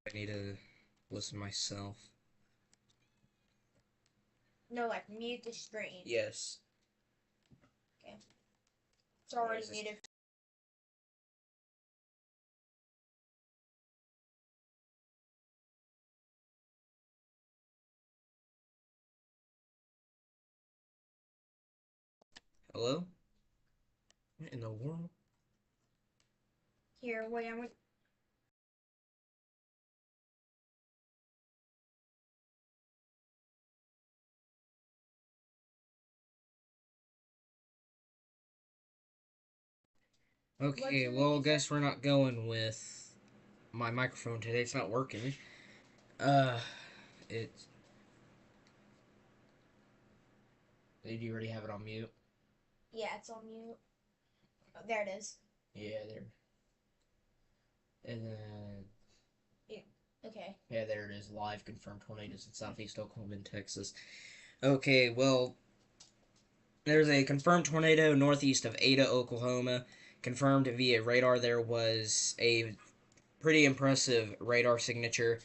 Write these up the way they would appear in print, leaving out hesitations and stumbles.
I need to listen myself. No, like mute the screen. Yes. Okay. It's already muted. Hello? What in the world? Here, wait, I'm. Okay, well, guess we're not going with my microphone today. It's not working. Uh, it's. Did you already have it on mute? Yeah, it's on mute. Oh, there it is. Yeah, there. And then. Yeah. Okay. Yeah, there it is. Live confirmed tornadoes in southeast Oklahoma and Texas. Okay, well, there's a confirmed tornado northeast of Ada, Oklahoma. Confirmed via radar. There was a pretty impressive radar signature.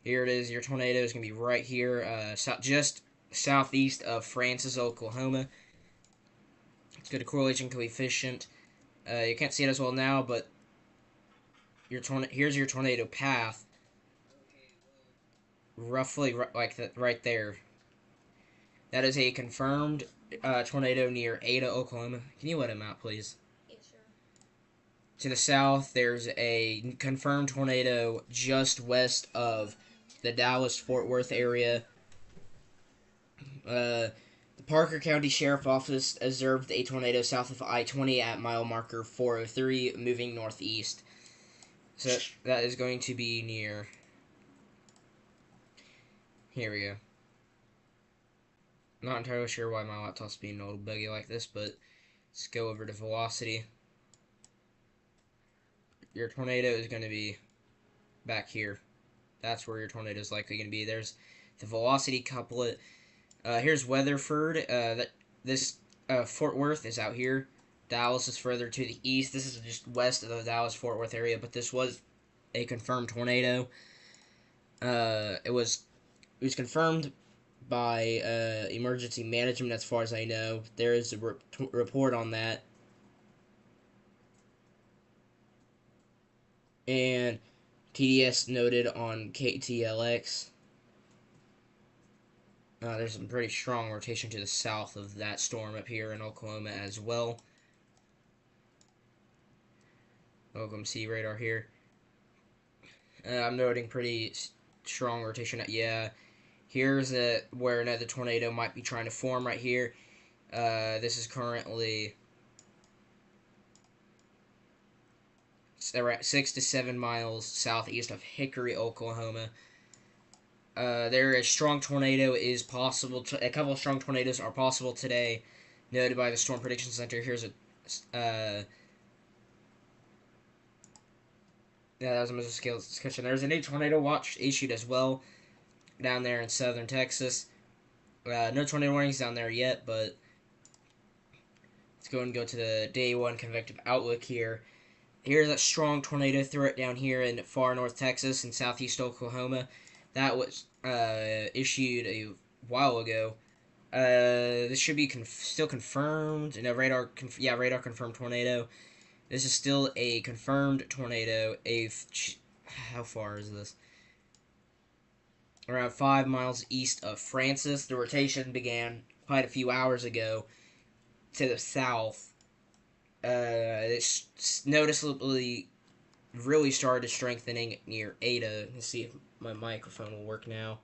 Here it is. Your tornado is going to be right here, just southeast of Francis, Oklahoma. It's got a correlation coefficient. You can't see it as well now, but here's your tornado path. Roughly like that right there. That is a confirmed tornado near Ada, Oklahoma. Can you let him out, please? Yeah, sure. To the south, there's a confirmed tornado just west of the Dallas-Fort Worth area. The Parker County Sheriff Office observed a tornado south of I-20 at mile marker 403, moving northeast. So that is going to be near. Here we go. Not entirely sure why my laptop's being a little buggy like this, but let's go over to velocity. Your tornado is going to be back here. That's where your tornado is likely going to be. There's the velocity couplet. Here's Weatherford. Fort Worth is out here. Dallas is further to the east. This is just west of the Dallas-Fort Worth area, but this was a confirmed tornado. It was confirmed by emergency management, as far as I know. There is a report on that, and TDS noted on KTLX. There's some pretty strong rotation to the south of that storm up here in Oklahoma as well. Oklahoma C radar here. I'm noting pretty strong rotation. Yeah, here's where another tornado might be trying to form right here. This is currently around 6 to 7 miles southeast of Hickory, Oklahoma. There is strong tornado is possible. A couple of strong tornadoes are possible today, noted by the Storm Prediction Center. Here's a yeah, that was a missile scale discussion. There's a new tornado watch issued as well down there in southern Texas. No tornado warnings down there yet, but let's go to the day one convective outlook here. Here's a strong tornado threat down here in far north Texas and southeast Oklahoma. That was issued a while ago. This should be still confirmed. No, radar confirmed tornado. This is still a confirmed tornado. How far is this? Around 5 miles east of Francis. The rotation began quite a few hours ago to the south. It's noticeably really started strengthening near Ada. Let's see if my microphone will work now.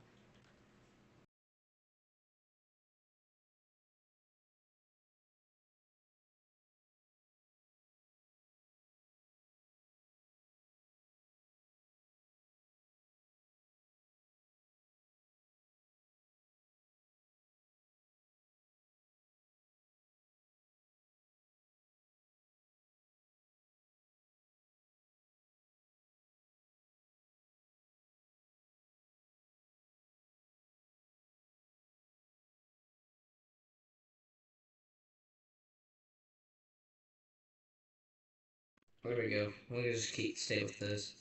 There we go. We'll just stay with this.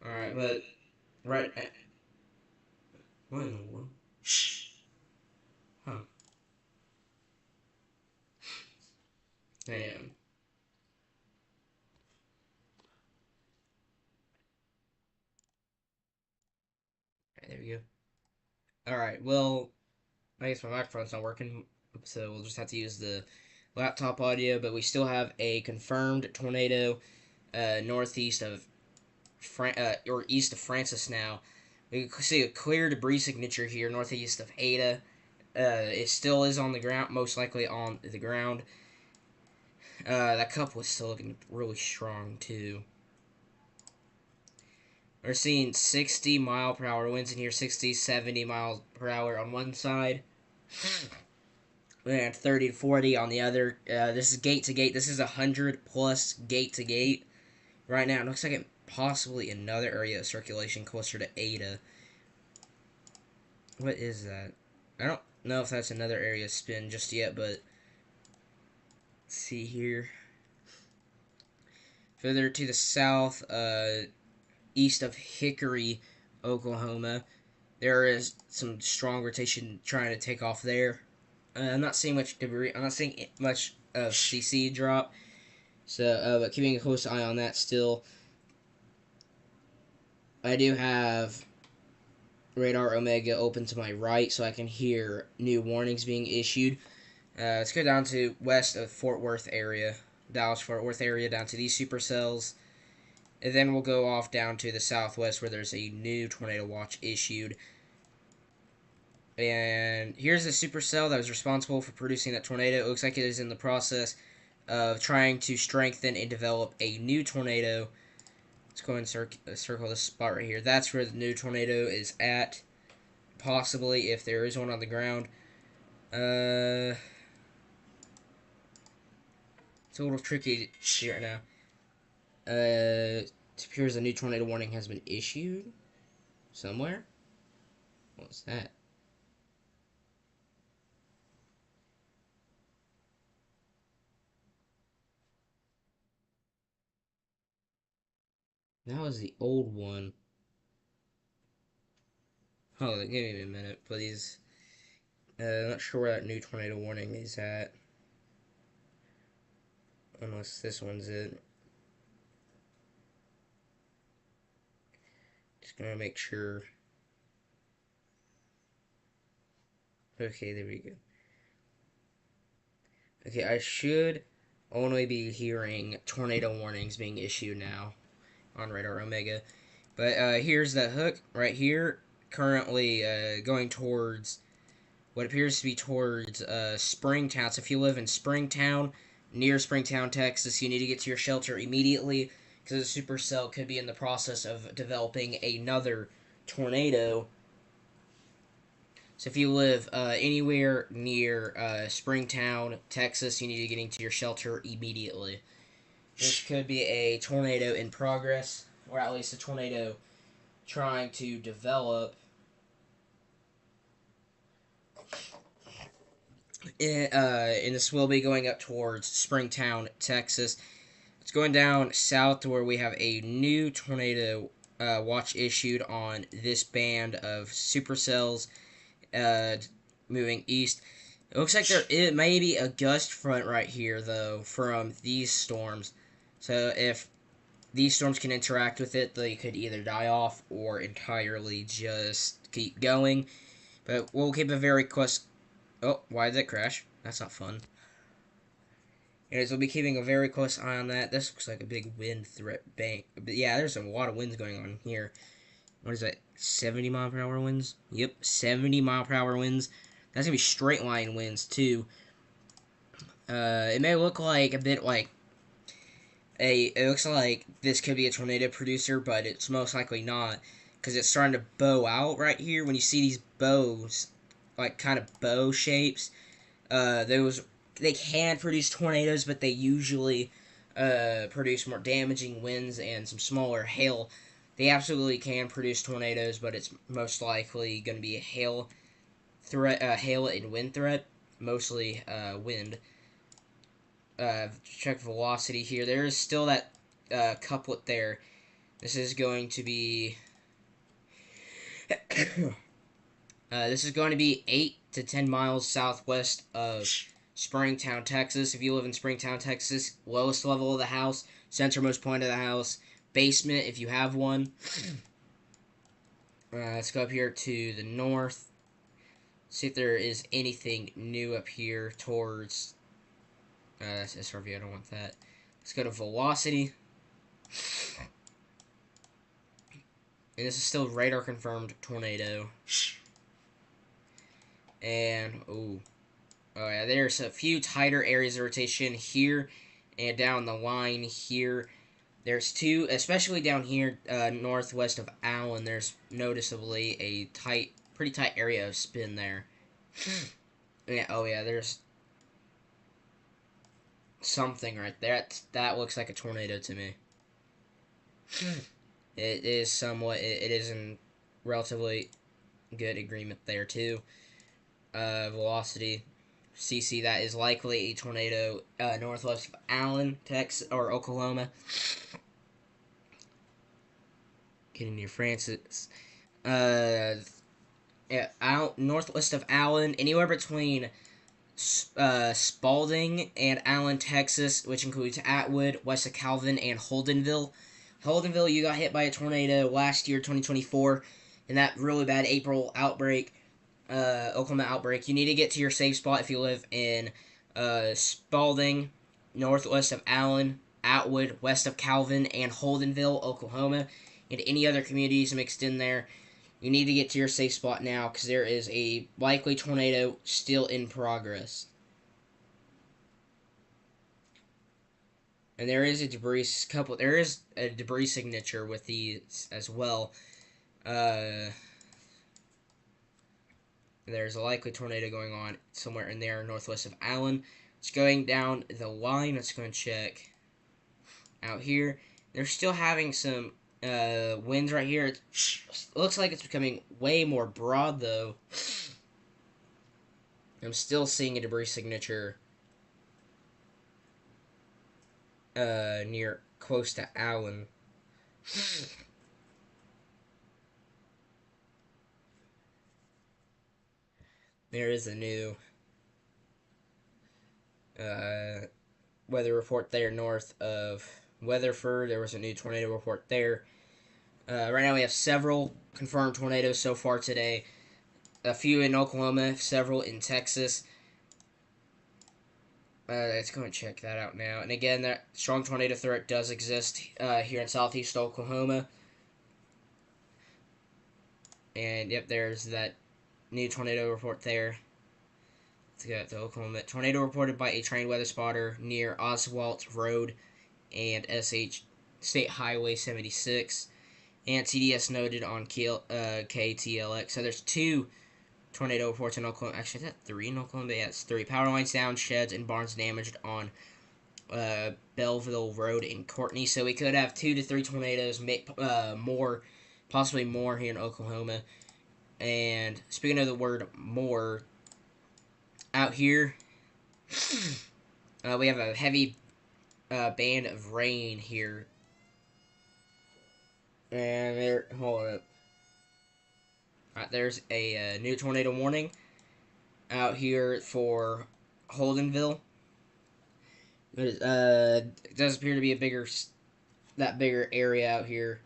Alright, but right. What in the world? Huh. Damn. Alright, there we go. Alright, well, I guess my microphone's not working, so we'll just have to use the laptop audio, but we still have a confirmed tornado northeast of or east of Francis now. We can see a clear debris signature here northeast of Ada. It still is on the ground, most likely on the ground. That couple is still looking really strong too. We're seeing 60 mile per hour winds in here, 60, 70 miles per hour on one side, and 30 to 40 on the other. This is gate to gate. This is 100 plus gate to gate. Right now, it looks like it possibly another area of circulation closer to Ada. What is that? I don't know if that's another area of spin just yet, but let's see here. Further to the south, east of Hickory, Oklahoma, there is some strong rotation trying to take off there. I'm not seeing much debris. I'm not seeing much of CC drop. So, but keeping a close eye on that still. I do have Radar Omega open to my right, so I can hear new warnings being issued. Let's go down to west of Fort Worth area, Dallas-Fort Worth area, down to these supercells. And then we'll go off down to the southwest where there's a new tornado watch issued. And here's the supercell that was responsible for producing that tornado. It looks like it is in the process of trying to strengthen and develop a new tornado. Let's go and circle this spot right here. That's where the new tornado is at. Possibly, if there is one on the ground. It's a little tricky to see right now. It appears a new tornado warning has been issued somewhere. What's that? That was the old one. Hold on, give me a minute, please. Not sure where that new tornado warning is at. Unless this one's it. Just gonna make sure. Okay, there we go. Okay, I should only be hearing tornado warnings being issued now on Radar Omega. But here's the hook right here, currently going towards what appears to be towards Springtown. So if you live in Springtown, near Springtown, Texas, you need to get to your shelter immediately because the supercell could be in the process of developing another tornado. So if you live anywhere near Springtown, Texas, you need to get into your shelter immediately. This could be a tornado in progress, or at least a tornado trying to develop. And this will be going up towards Springtown, Texas. It's going down south to where we have a new tornado watch issued on this band of supercells. Moving east. It looks like it may be a gust front right here, though, from these storms. So if these storms can interact with it, they could either die off or entirely just keep going. But we'll keep a very close... Oh, why did it crash? That's not fun. Anyways, we'll be keeping a very close eye on that. This looks like a big wind threat bank. But yeah, there's a lot of winds going on here. What is that? 70 mile per hour winds? Yep, 70 mile per hour winds. That's gonna be straight line winds too. It may look like a bit like it looks like this could be a tornado producer, but it's most likely not because it's starting to bow out right here. When you see these bows, like kind of bow shapes, they can produce tornadoes, but they usually produce more damaging winds and some smaller hail. They absolutely can produce tornadoes, but it's most likely going to be a hail threat, hail and wind threat, mostly wind. Check velocity here. There is still that couplet there This is going to be this is going to be 8 to 10 miles southwest of Springtown, Texas. If you live in Springtown, Texas, lowest level of the house, centermost point of the house, basement if you have one. Let's go up here to the north. See if there is anything new up here towards that's SRV. I don't want that. Let's go to velocity. And this is still radar confirmed tornado. And oh yeah, there's a few tighter areas of rotation here and down the line here. There's two, especially down here northwest of Allen. There's noticeably a pretty tight area of spin there. Yeah, oh yeah, there's something right there. That looks like a tornado to me. It is somewhat. It is in relatively good agreement there too. Velocity, CC. That is likely a tornado northwest of Allen, Texas, or Oklahoma. Getting near Francis. Yeah, out northwest of Allen, anywhere between Spalding and Allen, Texas, which includes Atwood, west of Calvin, and Holdenville. Holdenville, you got hit by a tornado last year, 2024, in that really bad April outbreak, Oklahoma outbreak. You need to get to your safe spot if you live in Spalding, northwest of Allen, Atwood, west of Calvin, and Holdenville, Oklahoma, and any other communities mixed in there. You need to get to your safe spot now because there is a likely tornado still in progress. And there is a debris signature with these as well. There's a likely tornado going on somewhere in there northwest of Allen. It's going down the line. Let's go and check out here. They're still having some winds right here. It looks like it's becoming way more broad though. I'm still seeing a debris signature near close to Allen. There is a new weather report there north of Weatherford. There was a new tornado report there. Right now we have several confirmed tornadoes so far today. A few in Oklahoma, several in Texas. Let's go and check that out now. And again, that strong tornado threat does exist here in southeast Oklahoma. And yep, there's that new tornado report there. Let's go to Oklahoma. Tornado reported by a trained weather spotter near Oswalt Road and SH State Highway 76. And CDS noted on KTLX. So there's two tornado reports in Oklahoma. Actually, is that three in Oklahoma? Yeah, it's three. Power lines down, sheds, and barns damaged on Belleville Road in Courtney. So we could have 2 to 3 tornadoes, more, possibly more here in Oklahoma. And speaking of the word more, out here, we have a heavy band of rain here. And there, hold up. Alright, there's a new tornado warning out here for Holdenville. It does appear to be that bigger area out here.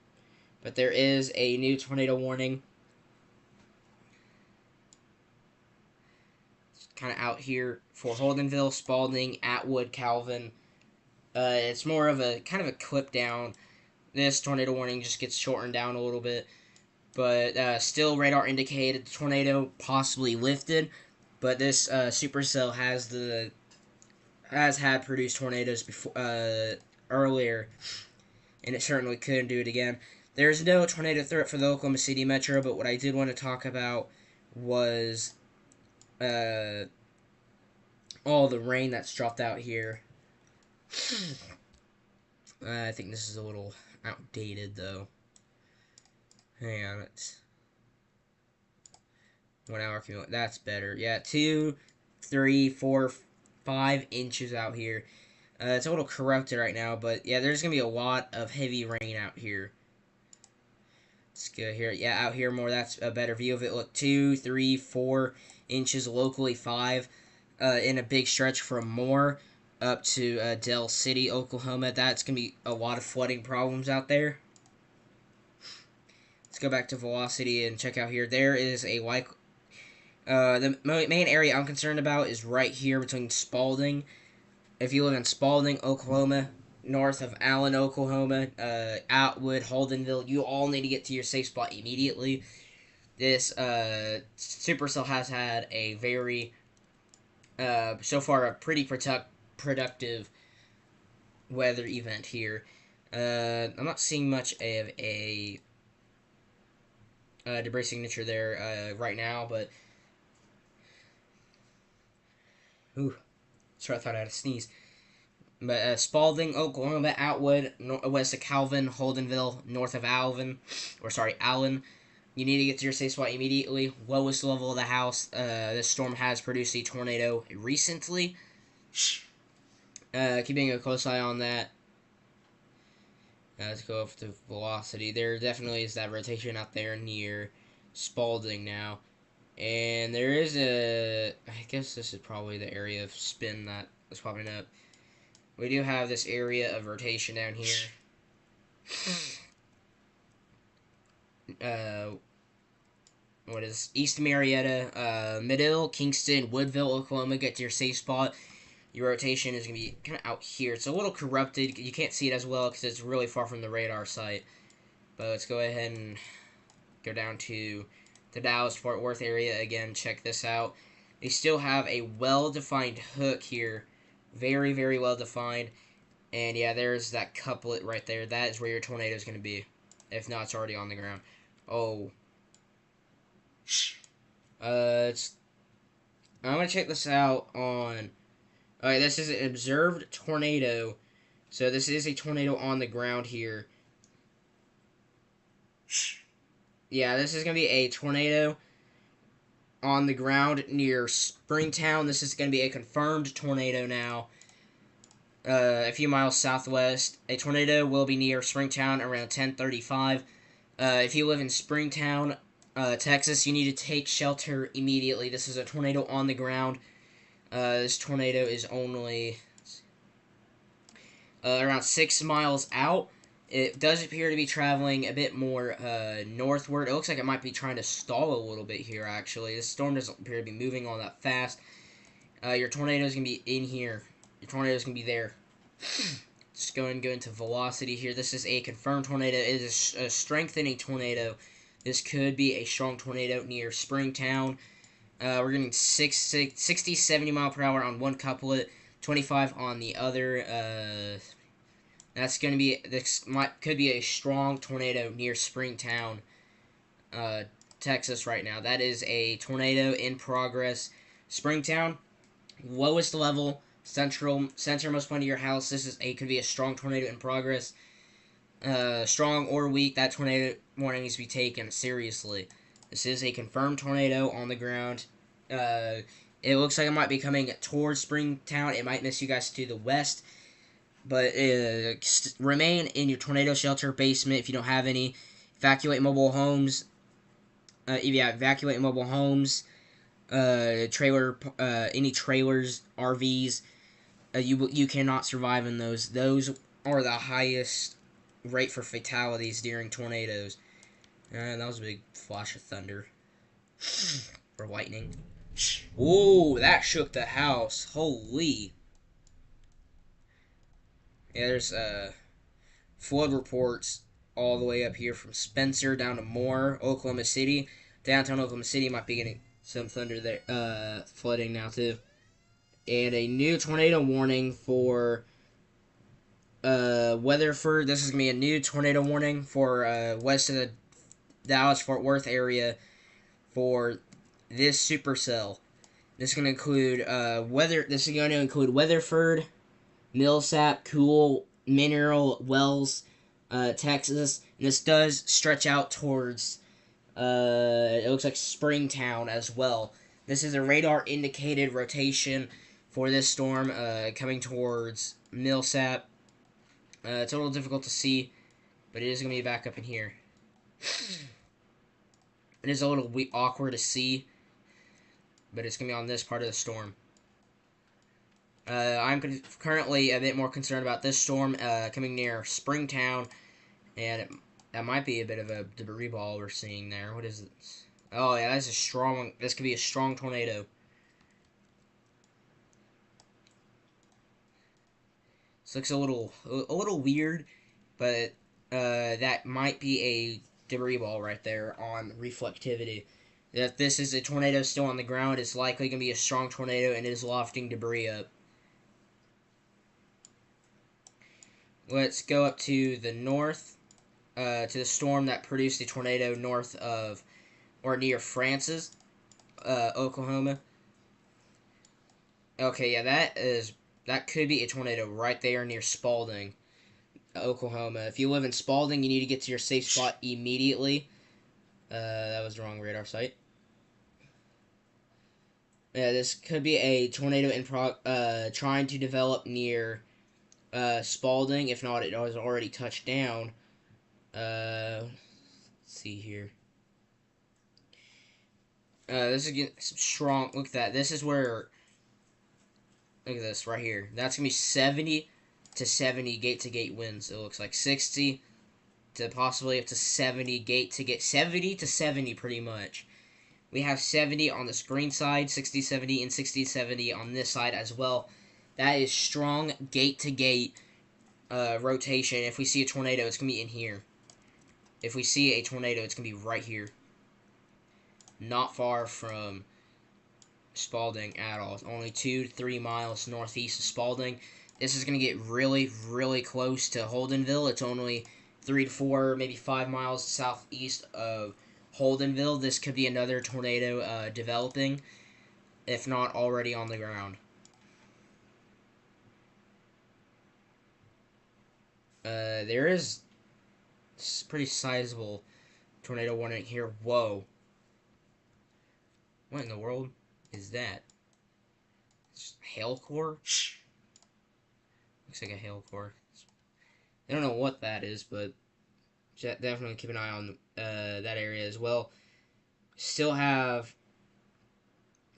But there is a new tornado warning. It's kind of out here for Holdenville, Spalding, Atwood, Calvin. It's more of a kind of a clip down. This tornado warning just gets shortened down a little bit. But still radar indicated the tornado possibly lifted. But this supercell has had produced tornadoes before earlier, and it certainly couldn't do it again. There's no tornado threat for the Oklahoma City Metro, but what I did want to talk about was all the rain that's dropped out here. I think this is a little outdated though. Hang on, it's 1 hour cumulative. That's better. Yeah, 2, 3, 4, 5 inches out here. It's a little corrupted right now, but yeah, there's gonna be a lot of heavy rain out here Let's go here. Yeah, out here more. That's a better view of it. Look, 2, 3, 4 inches locally, 5 in a big stretch from Moore up to Del City, Oklahoma. That's going to be a lot of flooding problems out there. Let's go back to velocity and check out here. There is a like. The main area I'm concerned about is right here between Spalding. If you live in Spalding, Oklahoma, north of Allen, Oklahoma, Atwood, Holdenville, you all need to get to your safe spot immediately. This Supercell has had a very, so far, a pretty productive weather event here. I'm not seeing much of a debris signature there right now, but ooh, sorry, I thought I had a sneeze. But Spalding, Oklahoma, Atwood, west of Calvin, Holdenville, north of Allen. You need to get to your safe spot immediately. Lowest level of the house. This storm has produced a tornado recently. Keeping a close eye on that. Let's go up to velocity. There definitely is that rotation out there near Spalding now. And there is I guess this is probably the area of spin that is popping up. We do have this area of rotation down here. What is East Marietta, Medill, Kingston, Woodville, Oklahoma. Get to your safe spot. Your rotation is going to be kind of out here. It's a little corrupted. You can't see it as well because it's really far from the radar site. But let's go ahead and go down to the Dallas-Fort Worth area again. Check this out. They still have a well-defined hook here. Very, very well-defined. And yeah, there's that couplet right there. That is where your tornado is going to be. If not, it's already on the ground. Oh. I'm going to check this out on... Alright, this is an observed tornado. So this is a tornado on the ground here. Yeah, this is going to be a tornado on the ground near Springtown. This is going to be a confirmed tornado now. A few miles southwest. A tornado will be near Springtown around 10:35. If you live in Springtown, Texas, you need to take shelter immediately. This is a tornado on the ground. This tornado is only around 6 miles out. It does appear to be traveling a bit more northward. It looks like it might be trying to stall a little bit here, actually. This storm doesn't appear to be moving all that fast. Your tornado is going to be in here. Your tornado is going to be there. Just go into velocity here. This is a confirmed tornado. It is a strengthening tornado. This could be a strong tornado near Springtown. We're getting 60, 70 mile per hour on one couplet, 25 on the other. That's going to be, could be a strong tornado near Springtown, Texas right now. That is a tornado in progress. Springtown, lowest level, centermost point of your house. This could be a strong tornado in progress. Strong or weak, that tornado warning needs to be taken seriously. This is a confirmed tornado on the ground. It looks like it might be coming towards Springtown. It might miss you guys to the west. But remain in your tornado shelter basement if you don't have any. Evacuate mobile homes. Evacuate mobile homes. Any trailers, RVs. You cannot survive in those. Those are the highest rate for fatalities during tornadoes. That was a big flash of thunder. Or lightning. Whoa, that shook the house. Holy. Yeah, there's flood reports all the way up here from Spencer down to Moore, Oklahoma City. Downtown Oklahoma City might be getting some thunder there, flooding now too. And a new tornado warning for Weatherford. This is going to be a new tornado warning for west of the Dallas-Fort Worth area for this supercell. This is going to include Weatherford, Millsap, Cool, Mineral, Wells, Texas. And this does stretch out towards, it looks like Springtown as well. This is a radar indicated rotation for this storm coming towards Millsap. It's a little difficult to see, but it is going to be back up in here. It is a little awkward to see, but it's going to be on this part of the storm. I'm currently a bit more concerned about this storm coming near Springtown, and that might be a bit of a debris ball we're seeing there. What is this? Oh yeah, that's a strong. This could be a strong tornado. This looks a little weird, but that might be a debris ball right there on reflectivity. If this is a tornado still on the ground, it's likely going to be a strong tornado and it is lofting debris up. Let's go up to the north, to the storm that produced the tornado north of, or near Francis, Oklahoma. Okay, yeah, that could be a tornado right there near Spalding, Oklahoma. If you live in Spalding, you need to get to your safe spot immediately. That was the wrong radar site. Yeah, this could be a tornado trying to develop near Spalding. If not, it has already touched down. Let's see here. This is getting strong. Look at that. This is where. Look at this right here. That's gonna be 70 to 70 gate-to-gate winds. It looks like 60 to possibly up to 70 gate-to-gate. 70 to 70 pretty much. We have 70 on the screen side, 60, 70, and 60, 70 on this side as well. That is strong gate-to-gate rotation. If we see a tornado, it's going to be in here. If we see a tornado, it's going to be right here. Not far from Spalding at all. It's only 2 to 3 miles northeast of Spalding. This is going to get really, really close to Holdenville. It's only 3 to 4, maybe 5 miles southeast of Holdenville. This could be another tornado developing, if not already on the ground. There is pretty sizable tornado warning here. Whoa. What in the world is that? It's hail core? Looks like a hail core. I don't know what that is, but definitely keep an eye on that area as well. Still have,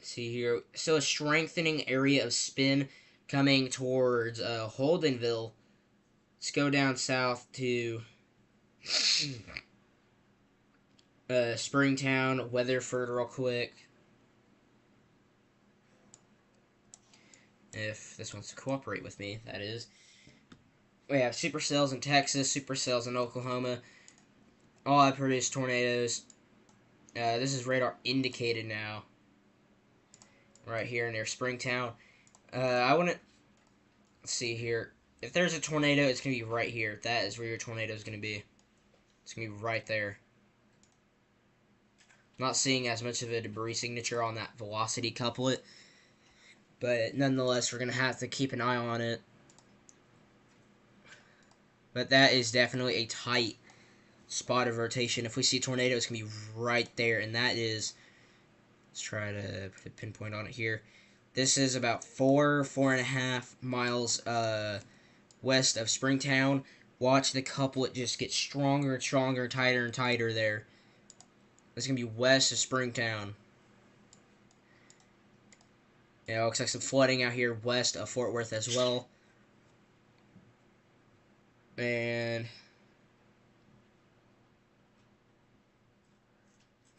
see here, still a strengthening area of spin coming towards Holdenville. Let's go down south to Springtown, Weatherford real quick. If this wants to cooperate with me, that is. We have supercells in Texas, supercells in Oklahoma. All I produce tornadoes. This is radar indicated now. Right here near Springtown. I want to see here. If there's a tornado, it's going to be right here. That is where your tornado is going to be. It's going to be right there. Not seeing as much of a debris signature on that velocity couplet. But nonetheless, we're going to have to keep an eye on it. But that is definitely a tight spot of rotation. If we see a tornado, it's going to be right there. And that is, let's try to put a pinpoint on it here. This is about 4.5 miles west of Springtown. Watch the couplet just get stronger and stronger, tighter and tighter there. It's going to be west of Springtown. Yeah, looks like some flooding out here west of Fort Worth as well. And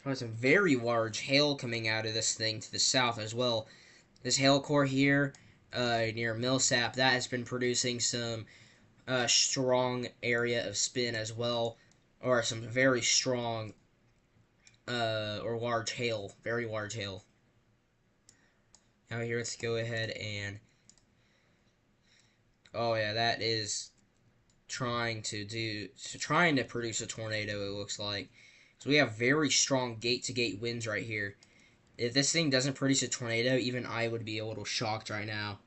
probably some very large hail coming out of this thing to the south as well. This hail core here near Millsap, that has been producing some strong area of spin as well. Or some very strong or large hail. Very large hail. Now here, let's go ahead and... Oh yeah, that is trying to produce a tornado, it looks like. So we have very strong gate-to-gate winds right here. If this thing doesn't produce a tornado, even I would be a little shocked right now.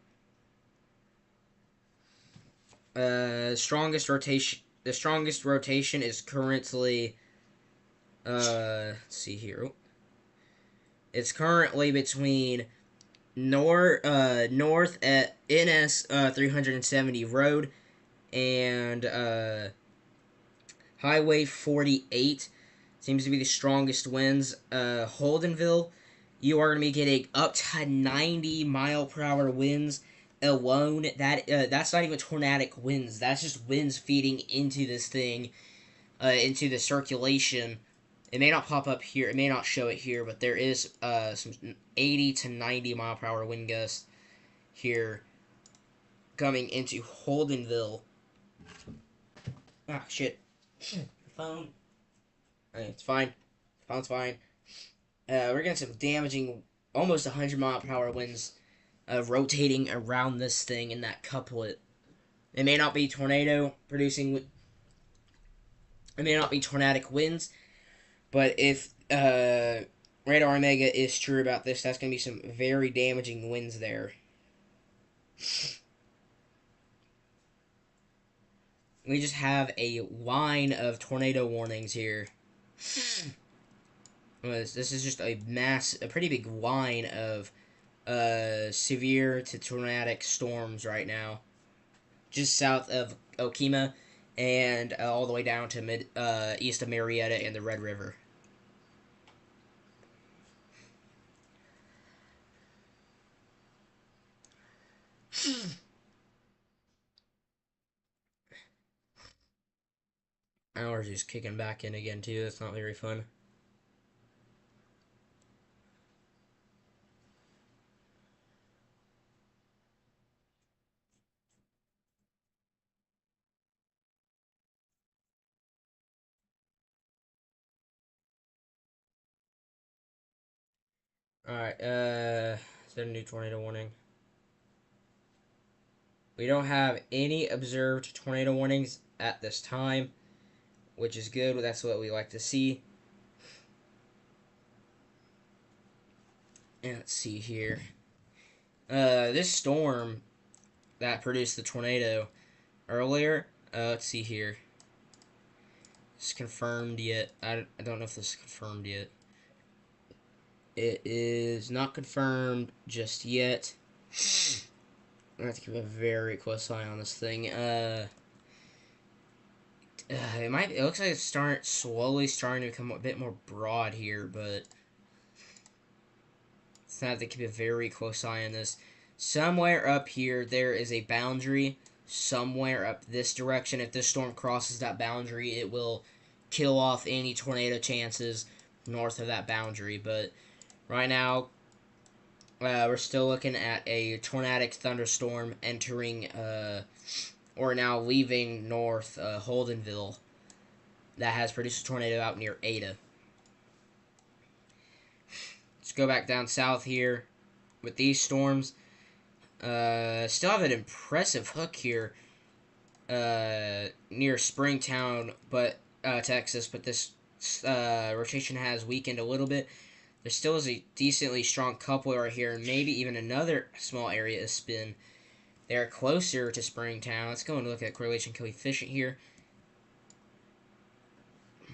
The strongest rotation is currently, let's see here. It's currently between north at NS 370 road and Highway 48 seems to be the strongest winds. Holdenville, you are going to be getting up to 90-mile-per-hour winds alone. That's not even tornadic winds. That's just winds feeding into this thing, into the circulation. It may not pop up here. It may not show it here, but there is some 80 to 90-mile-per-hour wind gusts here coming into Holdenville. Ah, shit. Phone. It's fine. Phone's fine. We're getting some damaging, almost 100-mile-per-hour winds rotating around this thing in that couplet. It may not be tornado producing. It may not be tornadic winds, but if Radar Omega is true about this, that's going to be some very damaging winds there. We just have a line of tornado warnings here. This is just a pretty big line of severe to tornadic storms right now, just south of Okemah and all the way down to east of Marietta and the Red River. Ours is kicking back in again too. That's not very fun. Alright, is there a new tornado warning? We don't have any observed tornado warnings at this time, which is good. That's what we like to see. And let's see here. This storm that produced the tornado earlier, let's see here. It's confirmed yet. I don't know if this is confirmed yet. It is not confirmed just yet. I have to keep a very close eye on this thing. It looks like it's slowly starting to become a bit more broad here, but I have to keep a very close eye on this. Somewhere up here, there is a boundary. Somewhere up this direction, if this storm crosses that boundary, it will kill off any tornado chances north of that boundary. But right now, we're still looking at a tornadic thunderstorm entering, or now leaving north Holdenville that has produced a tornado out near Ada. Let's go back down south here with these storms. Still have an impressive hook here near Springtown, Texas, but this rotation has weakened a little bit. There still is a decently strong coupler right here, and maybe even another small area of spin. They're closer to Springtown. Let's go and look at correlation coefficient here.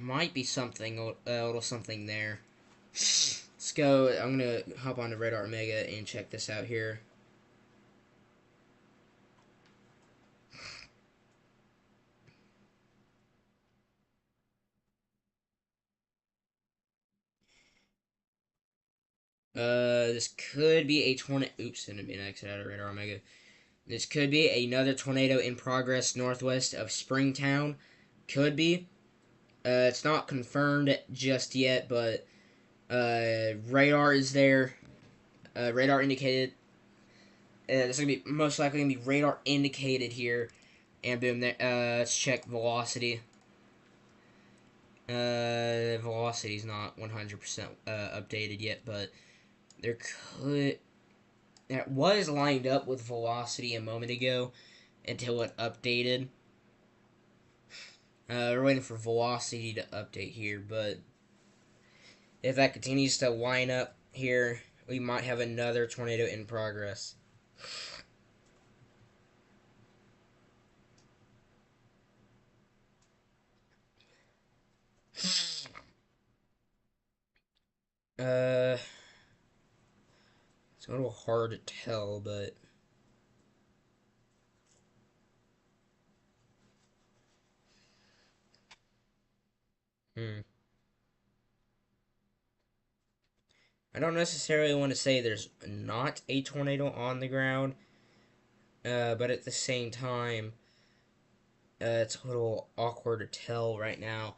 Might be something, a little something there. Let's go. I'm going to hop on to Radar Omega and check this out here. This could be a tornado. Oops, didn't mean to exit out of Radar Omega. This could be another tornado in progress northwest of Springtown. Could be. It's not confirmed just yet, but radar is there. Radar indicated. This is gonna be most likely gonna be radar indicated here, and boom. There. Let's check velocity. Velocity is not 100% updated yet, but there could. That was lined up with velocity a moment ago until it updated. We're waiting for velocity to update here, but if that continues to line up here, we might have another tornado in progress. It's a little hard to tell, but I don't necessarily want to say there's not a tornado on the ground, but at the same time, it's a little awkward to tell right now.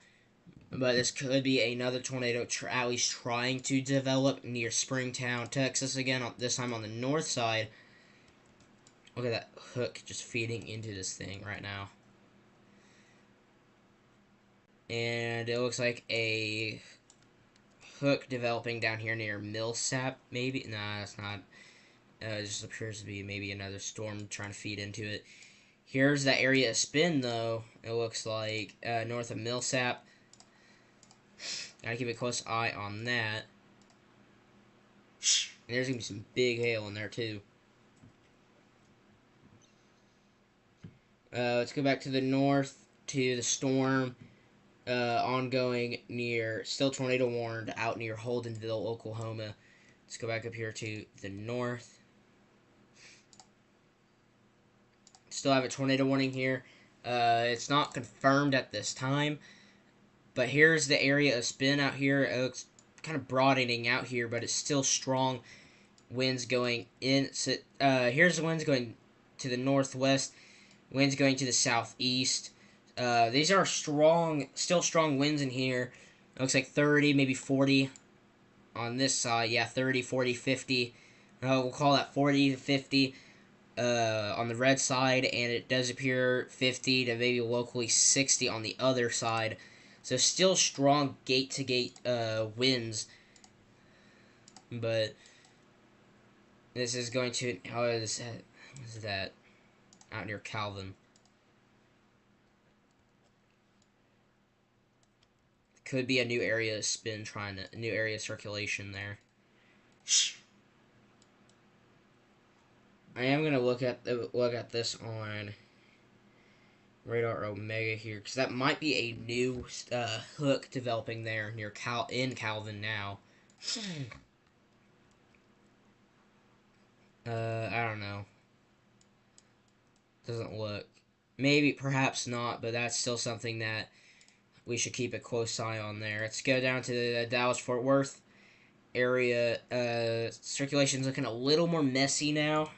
But this could be another tornado at least trying to develop near Springtown, Texas again, this time on the north side. Look at that hook just feeding into this thing right now. And it looks like a hook developing down here near Millsap, maybe? Nah, it's not. It just appears to be maybe another storm trying to feed into it. Here's the area of spin, though. It looks like north of Millsap. Gotta keep a close eye on that. And there's gonna be some big hail in there, too. Let's go back to the north to the storm. Ongoing near, still tornado warned, out near Holdenville, Oklahoma. Let's go back up here to the north. Still have a tornado warning here. It's not confirmed at this time, but here's the area of spin out here. It looks kind of broadening out here, but it's still strong winds going in. So, here's the winds going to the northwest, winds going to the southeast. These are strong, still strong winds in here. It looks like 30, maybe 40 on this side. Yeah, 30, 40, 50. We'll call that 40 to 50 on the red side, and it does appear 50 to maybe locally 60 on the other side. So still strong gate-to-gate winds. But this is going to... How is that? Out near Calvin. Could be a new area of spin, a new area of circulation there. I am gonna look at this on Radar Omega here, because that might be a new hook developing there near in Calvin now. I don't know. Doesn't look. Maybe, perhaps not, but that's still something that we should keep a close eye on there. Let's go down to the Dallas-Fort Worth area. Circulation's looking a little more messy now,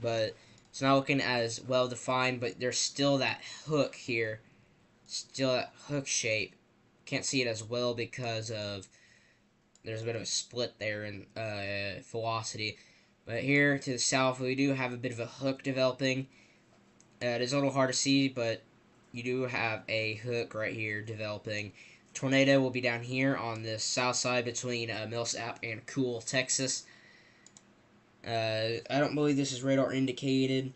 but it's not looking as well defined. But there's still that hook here, still that hook shape. Can't see it as well because of there's a bit of a split there in velocity. But here to the south, we do have a bit of a hook developing. It is a little hard to see, but you do have a hook right here developing. Tornado will be down here on the south side between Millsap and Cool, Texas. I don't believe this is radar indicated.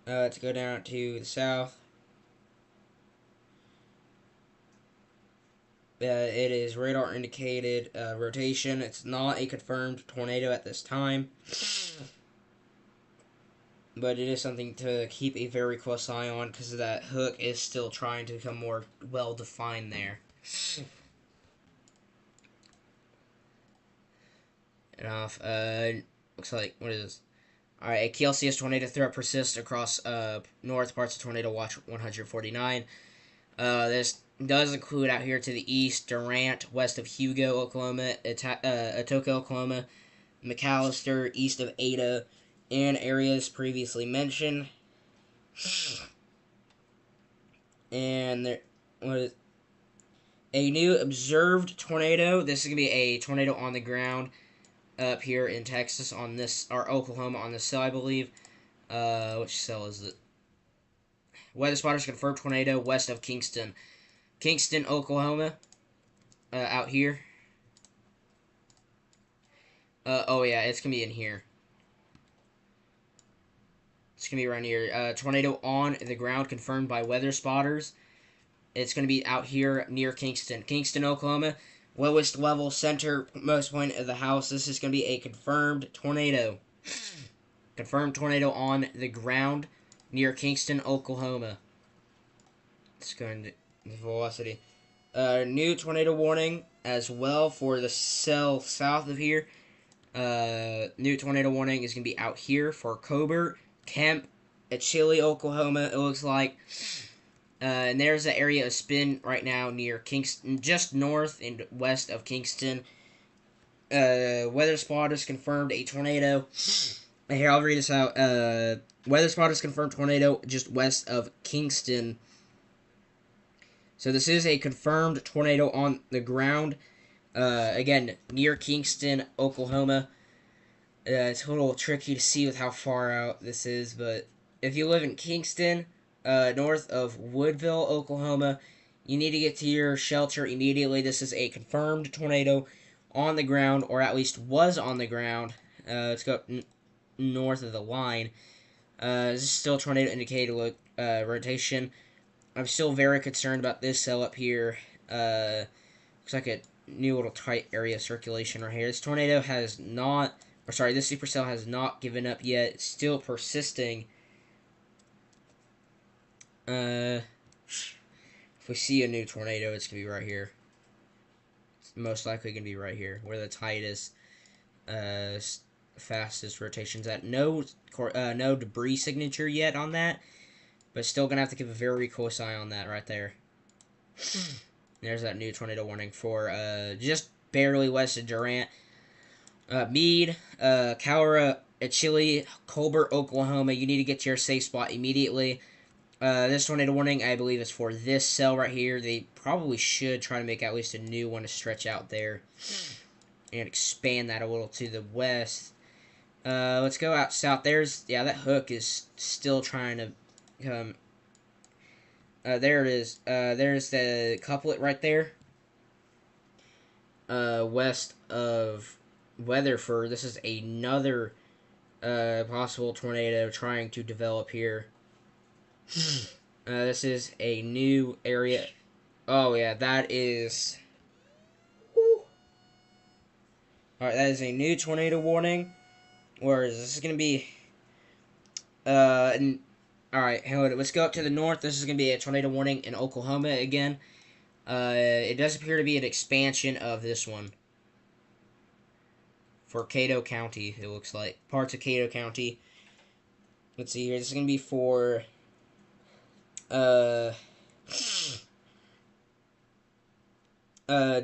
Let's go down to the south. It is radar indicated rotation. It's not a confirmed tornado at this time, but it is something to keep a very close eye on because that hook is still trying to become more well defined there. Enough. Looks like, what is this? Alright, a KLCS tornado threat persists across north parts of Tornado Watch 149. This does include out here to the east, Durant, west of Hugo, Oklahoma, Atoka, Oklahoma, McAllister, east of Ada, and areas previously mentioned. And there was a new observed tornado. This is going to be a tornado on the ground up here in Texas on this, or Oklahoma on this cell, I believe. Which cell is it? Weather spotters confirmed tornado west of Kingston. Kingston, Oklahoma. Out here. Oh yeah, it's going to be in here. It's going to be around here. Tornado on the ground confirmed by weather spotters. It's going to be out here near Kingston. Kingston, Oklahoma. Lowest level center most point of the house. This is going to be a confirmed tornado. Confirmed tornado on the ground near Kingston, Oklahoma. Let's go into the velocity. New tornado warning as well for the cell south of here. New tornado warning is going to be out here for Cobert, Kemp, at Chile, Oklahoma. It looks like And there's an area of spin right now near Kingston, just north and west of Kingston. Weather spotters confirmed a tornado. Here, I'll read this out. Weather spotters confirmed tornado just west of Kingston. So this is a confirmed tornado on the ground. Again, near Kingston, Oklahoma. It's a little tricky to see with how far out this is, but if you live in Kingston, north of Woodville, Oklahoma, you need to get to your shelter immediately. This is a confirmed tornado on the ground, or at least was on the ground. Let's go north of the line. This is still tornado indicated rotation. I'm still very concerned about this cell up here. Looks like a new little tight area of circulation right here. This tornado has not, or sorry, this supercell has not given up yet. It's still persisting. If we see a new tornado, it's going to be right here. It's most likely going to be right here, where the tightest, fastest rotation's at. No debris signature yet on that, but still going to have to keep a very close eye on that right there. There's that new tornado warning for just barely west of Durant. Meade, Cowra, Chile, Colbert, Oklahoma. You need to get to your safe spot immediately. This tornado warning, I believe, is for this cell right here. They probably should try to make at least a new one to stretch out there and expand that a little to the west. Let's go out south. Yeah, that hook is still trying to come. There it is. There's the couplet right there. West of Weatherford. This is another possible tornado trying to develop here. This is a new area. Oh yeah, that is. Alright, that is a new tornado warning. Whereas this is gonna be. Alright, hold it. Let's go up to the north. This is gonna be a tornado warning in Oklahoma again. It does appear to be an expansion of this one. For Cato County, it looks like. Parts of Cato County. Let's see here. This is gonna be for.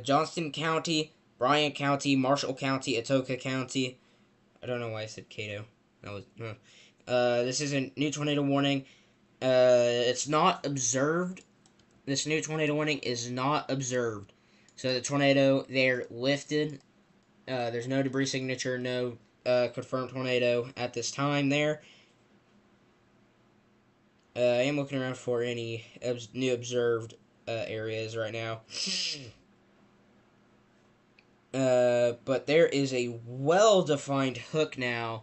Johnston County, Bryan County, Marshall County, Atoka County. I don't know why I said Cato. That was this is a new tornado warning. It's not observed. This new tornado warning is not observed. So the tornado there lifted. There's no debris signature, no confirmed tornado at this time there. I am looking around for any new observed areas right now. But there is a well-defined hook now.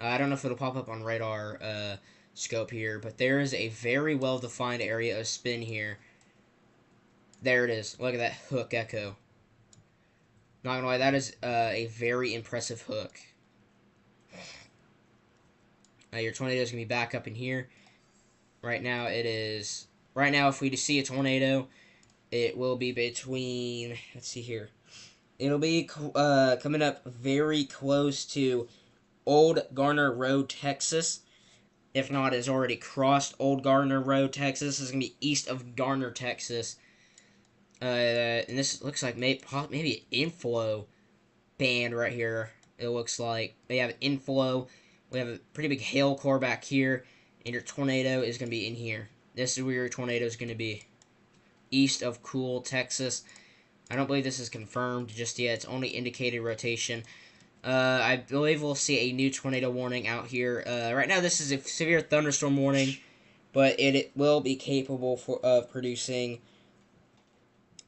I don't know if it'll pop up on radar scope here, but there is a very well-defined area of spin here. There it is. Look at that hook echo. Not gonna lie, that is a very impressive hook. Your tornado is gonna be back up in here. Right now, it is. Right now, if we see a tornado, it will be between. Let's see here. It'll be coming up very close to Old Garner Road, Texas. If not, it's already crossed Old Garner Road, Texas. This is going to be east of Garner, Texas. And this looks like maybe an inflow band right here. It looks like they have an inflow. We have a pretty big hail core back here. And your tornado is going to be in here. This is where your tornado is going to be. East of Cool, Texas. I don't believe this is confirmed just yet. It's only indicated rotation. I believe we'll see a new tornado warning out here. Right now, this is a severe thunderstorm warning, but it will be capable of producing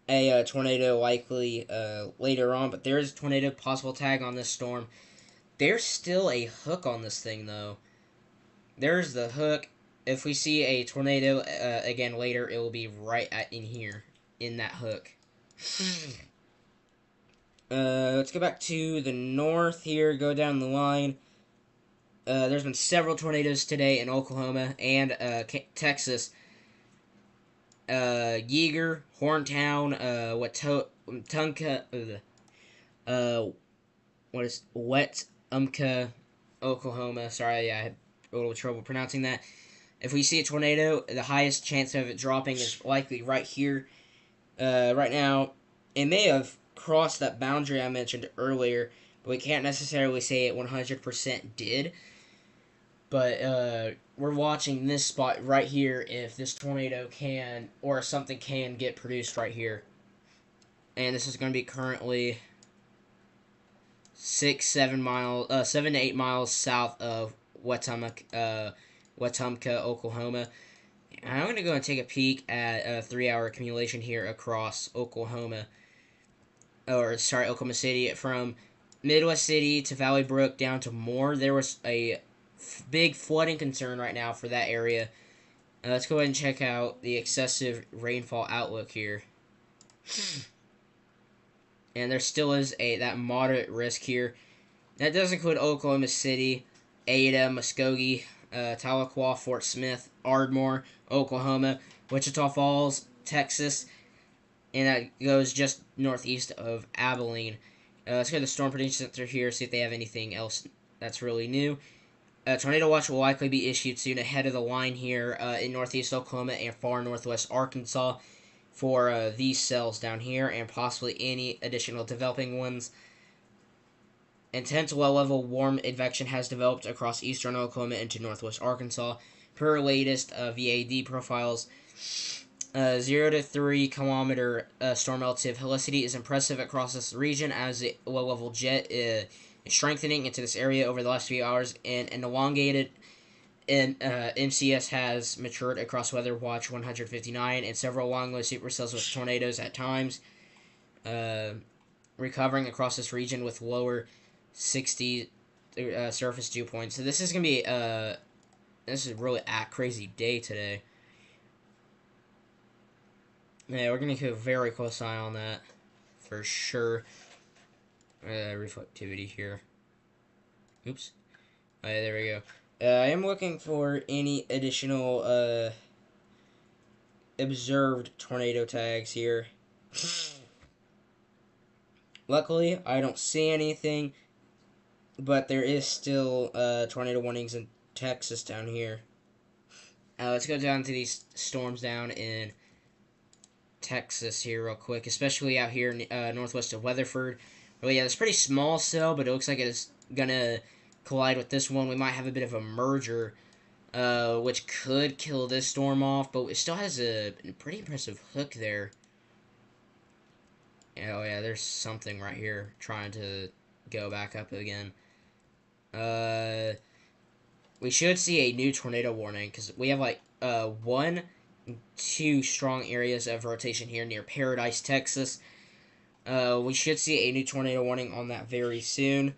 a tornado likely later on. But there is a tornado possible tag on this storm. There's still a hook on this thing, though. There's the hook. If we see a tornado again later, it will be right in here, in that hook. Let's go back to the north here, go down the line. There's been several tornadoes today in Oklahoma and Texas. Yeager, Horntown, Wetumpka, Oklahoma. Sorry, I had a little trouble pronouncing that. If we see a tornado, the highest chance of it dropping is likely right here. Right now, it may have crossed that boundary I mentioned earlier, but we can't necessarily say it 100% did. But we're watching this spot right here if this tornado can, or something can get produced right here. And this is going to be currently 7 to 8 miles south of Wetumpka, Oklahoma. And I'm going to go and take a peek at a 3-hour accumulation here across Oklahoma. Oklahoma City. From Midwest City to Valley Brook down to Moore, there was a big flooding concern right now for that area. Let's go ahead and check out the excessive rainfall outlook here. And there still is that moderate risk here. That does include Oklahoma City, Ada, Muskogee, Tahlequah, Fort Smith, Ardmore, Oklahoma, Wichita Falls, Texas, and that goes just northeast of Abilene. Let's go to the Storm Prediction Center here, see if they have anything else that's really new. Tornado watch will likely be issued soon ahead of the line here in northeast Oklahoma and far northwest Arkansas for these cells down here and possibly any additional developing ones. Intense low-level warm advection has developed across eastern Oklahoma into northwest Arkansas. Per latest VAD profiles, 0 to 3 kilometer storm relative helicity is impressive across this region as a low-level jet is strengthening into this area over the last few hours, and an elongated MCS has matured across Weather Watch 159 and several long-low supercells with tornadoes at times, recovering across this region with lower 60 surface dew points. So this is going to be this is really a crazy day today. Yeah, we're going to keep a very close eye on that for sure. Reflectivity here. Oops. There we go. I am looking for any additional observed tornado tags here. Luckily, I don't see anything, but there is still tornado warnings in Texas down here. Let's go down to these storms down in Texas here real quick, especially out here northwest of Weatherford. Well, yeah, it's pretty small cell, but it looks like it's gonna collide with this one. We might have a bit of a merger, which could kill this storm off, but it still has a pretty impressive hook there. Oh yeah, there's something right here trying to go back up again. We should see a new tornado warning, because we have like 1, 2 strong areas of rotation here near Paradise, Texas. We should see a new tornado warning on that very soon.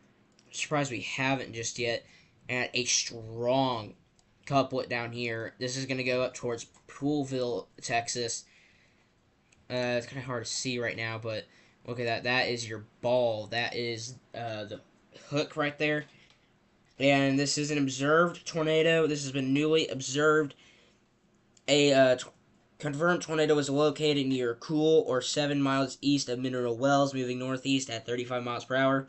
I'm surprised we haven't just yet. And a strong couplet down here. This is going to go up towards Poolville, Texas. It's kind of hard to see right now, but look at that. That is your ball. That is the hook right there. And this is an observed tornado. This has been newly observed. A confirmed tornado was located near Cool, or 7 miles east of Mineral Wells, moving northeast at 35 miles per hour.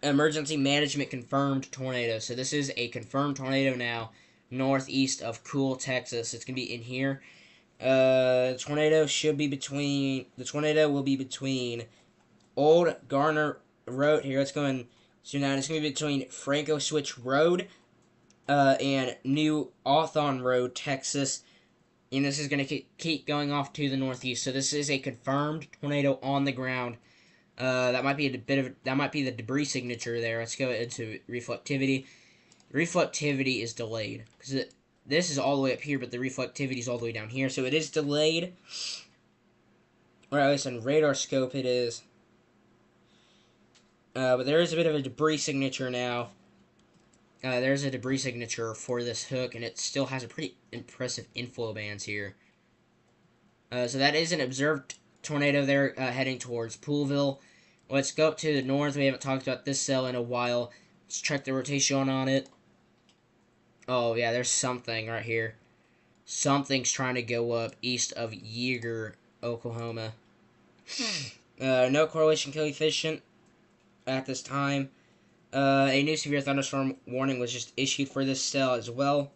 Emergency management confirmed tornado. So this is a confirmed tornado now, northeast of Cool, Texas. It's going to be in here. The tornado will be between Old Garner Road. Here, let's go and zoom out. It's going to be between Franco Switch Road and New Awthon Road, Texas. And this is going to keep going off to the northeast. So this is a confirmed tornado on the ground. That might be the debris signature there. Let's go into reflectivity. Reflectivity is delayed because this is all the way up here, but the reflectivity is all the way down here. So it is delayed. Or at least on radar scope it is. But there is a bit of a debris signature now. There's a debris signature for this hook, and it still has a pretty impressive inflow bands here. So that is an observed tornado there heading towards Poolville. Let's go up to the north. We haven't talked about this cell in a while. Let's check the rotation on it. Oh, yeah, there's something right here. Something's trying to go up east of Yeager, Oklahoma. No correlation coefficient at this time. A new severe thunderstorm warning was just issued for this cell as well.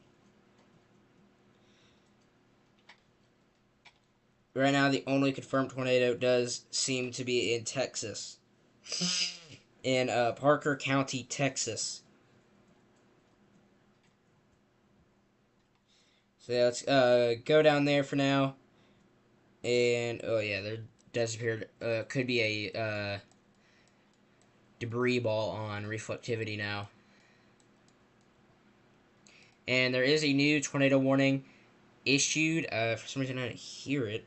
Right now, the only confirmed tornado does seem to be in Texas, in Parker County, Texas. So yeah, let's go down there for now. And oh yeah, there does appear could be a debris ball on reflectivity now. And there is a new tornado warning issued. For some reason I didn't hear it.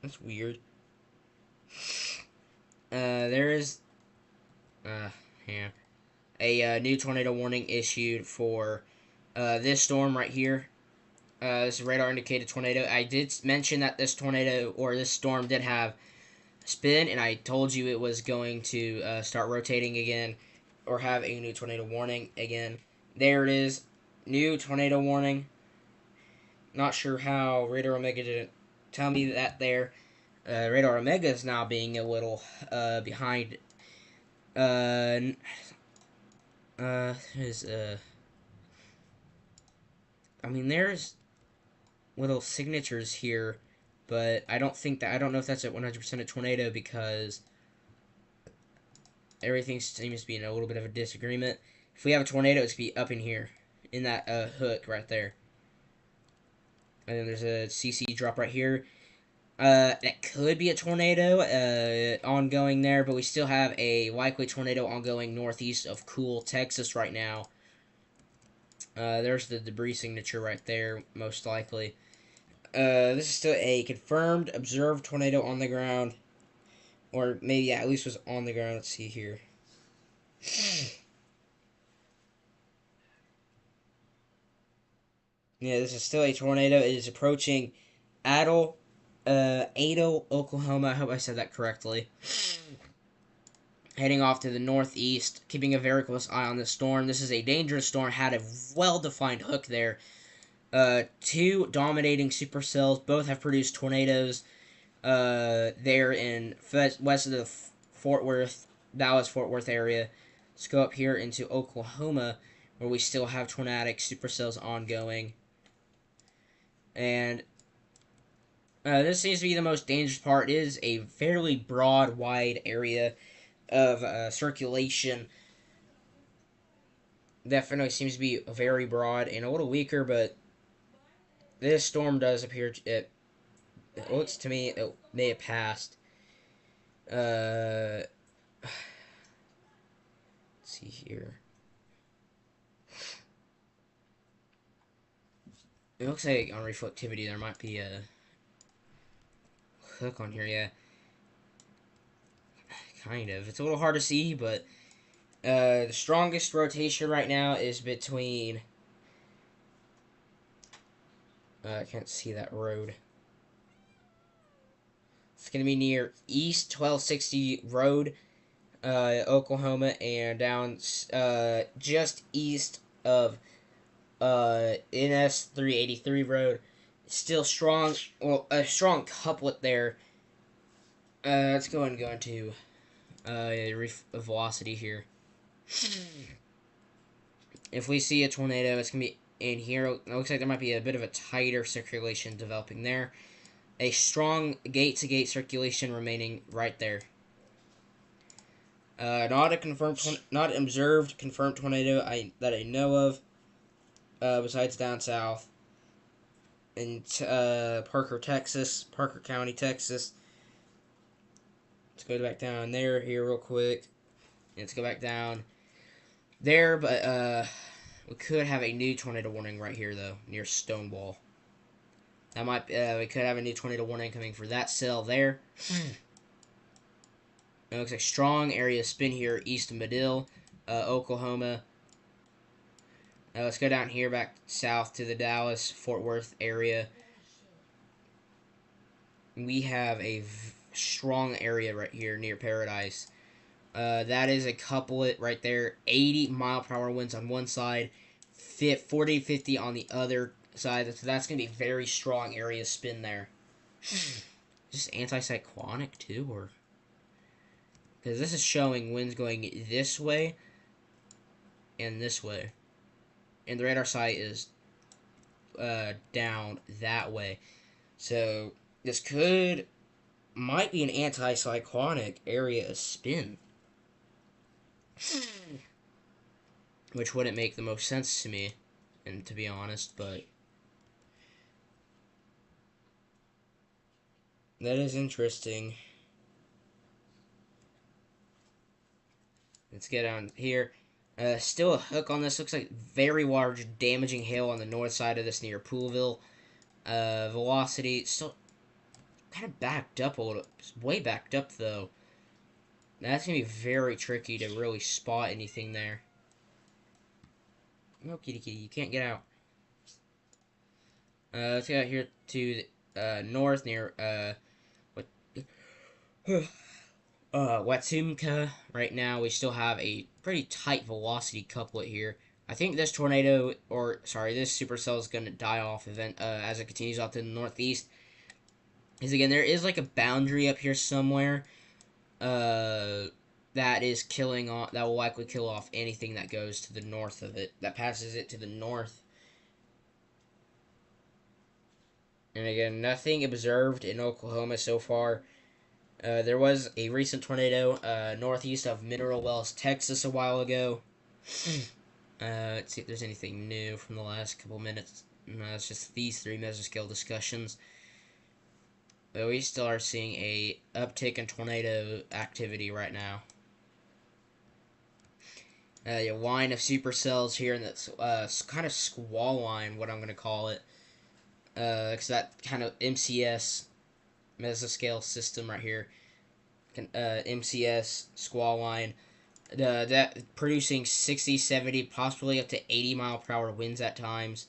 That's weird. There is yeah, a new tornado warning issued for this storm right here. This is radar indicated tornado. I did mention that this tornado or this storm did have spin, and I told you it was going to start rotating again or have a new tornado warning again. There it is, new tornado warning. Not sure how Radar Omega didn't tell me that there. Radar Omega is now being a little behind. There's I mean, there's little signatures here, but I don't know if that's at 100% a tornado because everything seems to be in a little bit of a disagreement. If we have a tornado, it's going to be up in here, in that hook right there. And then there's a CC drop right here. That could be a tornado ongoing there, but we still have a likely tornado ongoing northeast of Cool, Texas right now. There's the debris signature right there, most likely. This is still a confirmed observed tornado on the ground. Or maybe, yeah, at least was on the ground. Let's see here. Yeah, this is still a tornado. It is approaching Adel, Oklahoma. I hope I said that correctly. Heading off to the northeast, keeping a very close eye on the storm. This is a dangerous storm. Had a well-defined hook there. Two dominating supercells. Both have produced tornadoes. There in west of the Fort Worth, Dallas-Fort Worth area. Let's go up here into Oklahoma, where we still have tornadic supercells ongoing. And this seems to be the most dangerous part. It is a fairly broad, wide area of circulation. Definitely seems to be very broad and a little weaker, but this storm does appear it looks to me it may have passed. Let's see here. It looks like on reflectivity there might be a hook on here, yeah. Kind of. It's a little hard to see, but the strongest rotation right now is between I can't see that road. It's going to be near East 1260 Road, Oklahoma, and down just east of NS 383 Road. Still strong, well, a strong couplet there. Let's go and go into velocity here. If we see a tornado, it's going to be in here. It looks like there might be a bit of a tighter circulation developing there. A strong gate-to-gate circulation remaining right there. Not not observed confirmed tornado that I know of. Besides down south in Parker County, Texas. Let's go back down there here real quick. Let's go back down there, but we could have a new tornado warning right here though, near Stonewall. That might we could have a new tornado warning coming for that cell there. It looks like strong area spin here east of Medill, Oklahoma. Let's go down here back south to the Dallas-Fort Worth area. We have a strong area right here near Paradise. That is a couplet right there. 80-mile-per-hour winds on one side, 40-50 on the other side. So that's going to be a very strong area spin there. Is this anticyclonic too, or? Because this is showing winds going this way and this way. And the radar site is down that way. So this might be an anticyclonic area of spin, which wouldn't make the most sense to me, and to be honest, but that is interesting. Let's get on here. Still a hook on this. Looks like very large damaging hail on the north side of this near Poolville. Velocity still kind of backed up a little. Way backed up though. That's going to be very tricky to really spot anything there. No, kitty kitty, you can't get out. Let's get out here to the north near, what? Watsumka. Right now, we still have a pretty tight velocity couplet here. I think this tornado, or sorry, this supercell is going to die off as it continues off to the northeast. Because again, there is like a boundary up here somewhere. That is killing off. That will likely kill off anything that goes to the north of it. That passes it to the north. And again, nothing observed in Oklahoma so far. There was a recent tornado northeast of Mineral Wells, Texas, a while ago. Let's see if there's anything new from the last couple minutes. No, it's just these three mesoscale discussions. But we still are seeing a uptick in tornado activity right now. A line of supercells here in this kind of squall line, what I'm going to call it. Because that kind of MCS mesoscale system right here, MCS squall line, that producing 60, 70, possibly up to 80 mile per hour winds at times.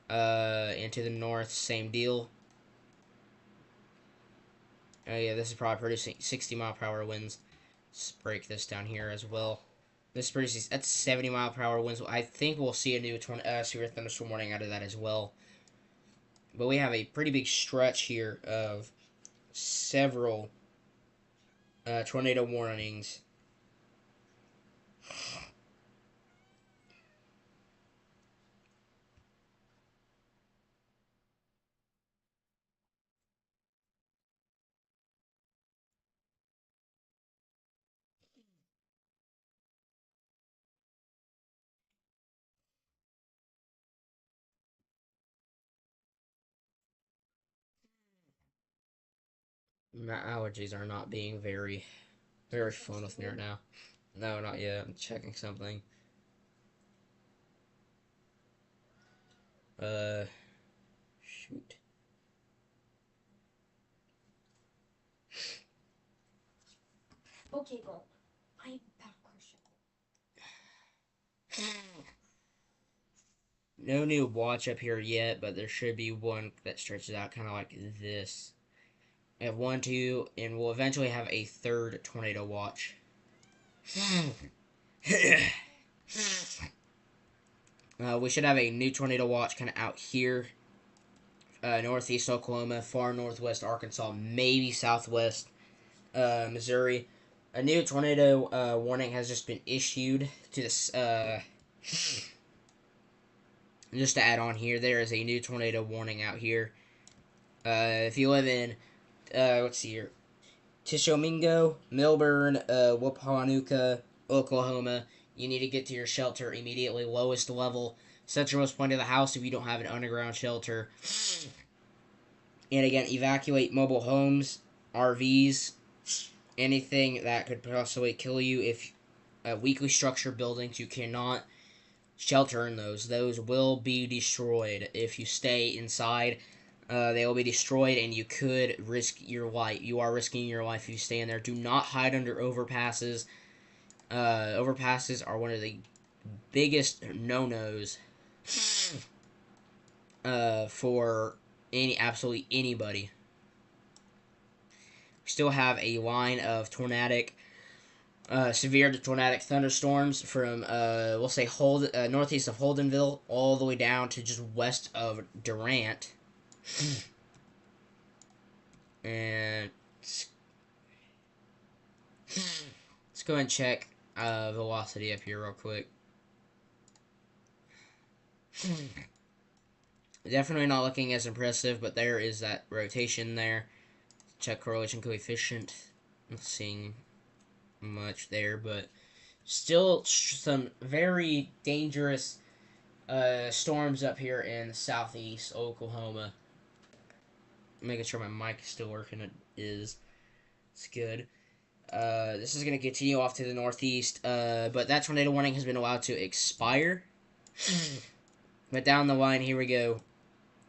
And to the north, same deal. Oh yeah, this is probably producing 60 mile per hour winds. Let's break this down here as well. This produces, that's 70 mile per hour winds. I think we'll see a new severe thunderstorm warning out of that as well. But we have a pretty big stretch here of several tornado warnings. My allergies are not being very, very fun with me right now. No, not yet. I'm checking something. Shoot. Okay, go. I'm back, Christian. No new watch up here yet, but there should be one that stretches out kind of like this. We have 1, 2, and we'll eventually have a third tornado watch. We should have a new tornado watch kind of out here. Northeast Oklahoma, far northwest Arkansas, maybe southwest Missouri. A new tornado warning has just been issued to this. Just to add on here, there is a new tornado warning out here. If you live in, let's see here, Tishomingo, Milburn, Wapanuka, Oklahoma, you need to get to your shelter immediately. Lowest level, centralmost point of the house if you don't have an underground shelter. And again, evacuate mobile homes, RVs, anything that could possibly kill you. If weakly structured buildings, you cannot shelter in those. Those will be destroyed if you stay inside. They will be destroyed, and you could risk your life. You are risking your life if you stay in there. Do not hide under overpasses. Overpasses are one of the biggest no-nos for absolutely anybody. We still have a line of severe to tornadic thunderstorms from, we'll say, northeast of Holdenville all the way down to just west of Durant. And let's go and check velocity up here real quick. Definitely not looking as impressive, but there is that rotation there. Check correlation coefficient. Not seeing much there, but still some very dangerous storms up here in southeast Oklahoma. Making sure my mic is still working. It is. It's good. This is going to continue off to the northeast, but that tornado warning has been allowed to expire. But down the line, here we go.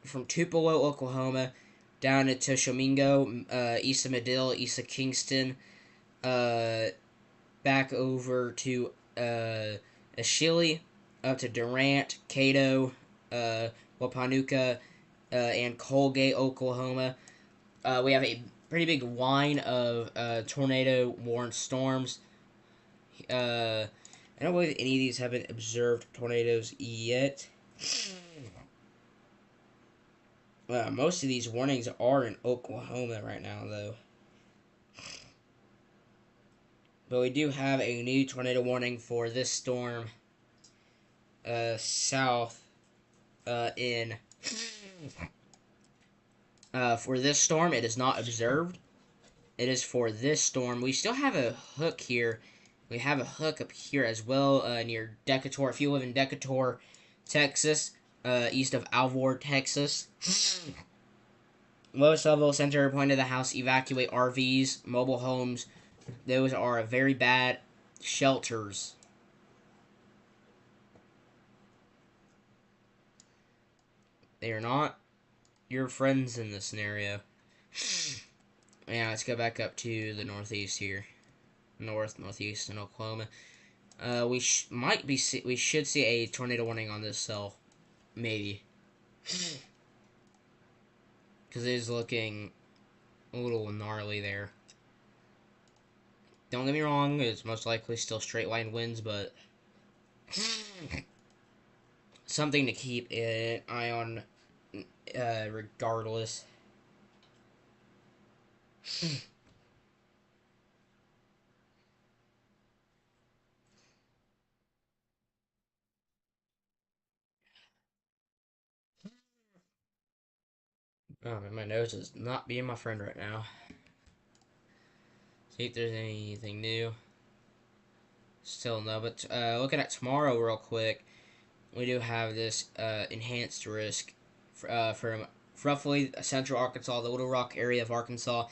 From Tupelo, Oklahoma, down to Tishomingo, east of Medill, east of Kingston, back over to Ashili, up to Durant, Cato, Wapanuka, and Colgate, Oklahoma. We have a pretty big line of tornado-warned storms. I don't believe any of these have been observed tornadoes yet. Most of these warnings are in Oklahoma right now, though. But we do have a new tornado warning for this storm south in... for this storm, it is not observed. It is for this storm. We still have a hook here. We have a hook up here as well near Decatur. If you live in Decatur, Texas, east of Alvord, Texas. Lowest level center point of the house. Evacuate RVs, mobile homes. Those are very bad shelters. They are not your friends in this scenario. Yeah, let's go back up to the northeast here. Northeast in Oklahoma. We should see a tornado warning on this cell. Maybe. Because it is looking a little gnarly there. Don't get me wrong, it's most likely still straight line winds, but something to keep an eye on regardless. Oh man, my nose is not being my friend right now. See if there's anything new. Still no, but looking at tomorrow real quick, we do have this enhanced risk from roughly central Arkansas, the Little Rock area of Arkansas,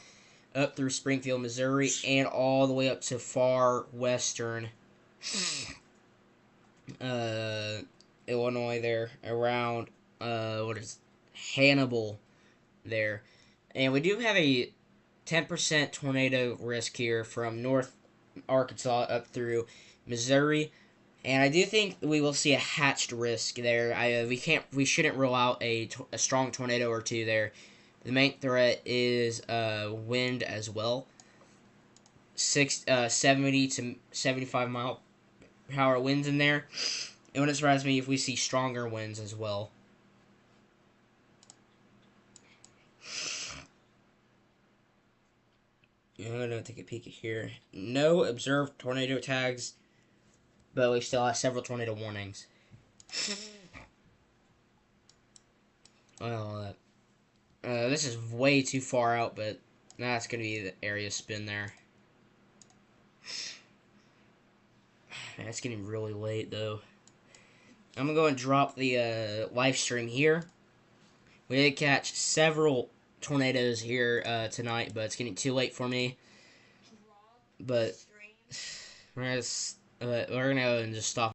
up through Springfield, Missouri, and all the way up to far western Illinois there, around Hannibal there. And we do have a 10% tornado risk here from North Arkansas up through Missouri. And I do think we will see a hatched risk there. We shouldn't rule out a strong tornado or two there. The main threat is wind as well. 70 to 75 mile per hour winds in there. It wouldn't surprise me if we see stronger winds as well. I'm gonna take a peek at here. No observed tornado tags, but we still have several tornado warnings. Well, this is way too far out, but that's gonna be the area spin there. Man, it's getting really late though. I'm gonna go and drop the live stream here. We did catch several tornadoes here tonight, but it's getting too late for me. But we're gonna go and just stop.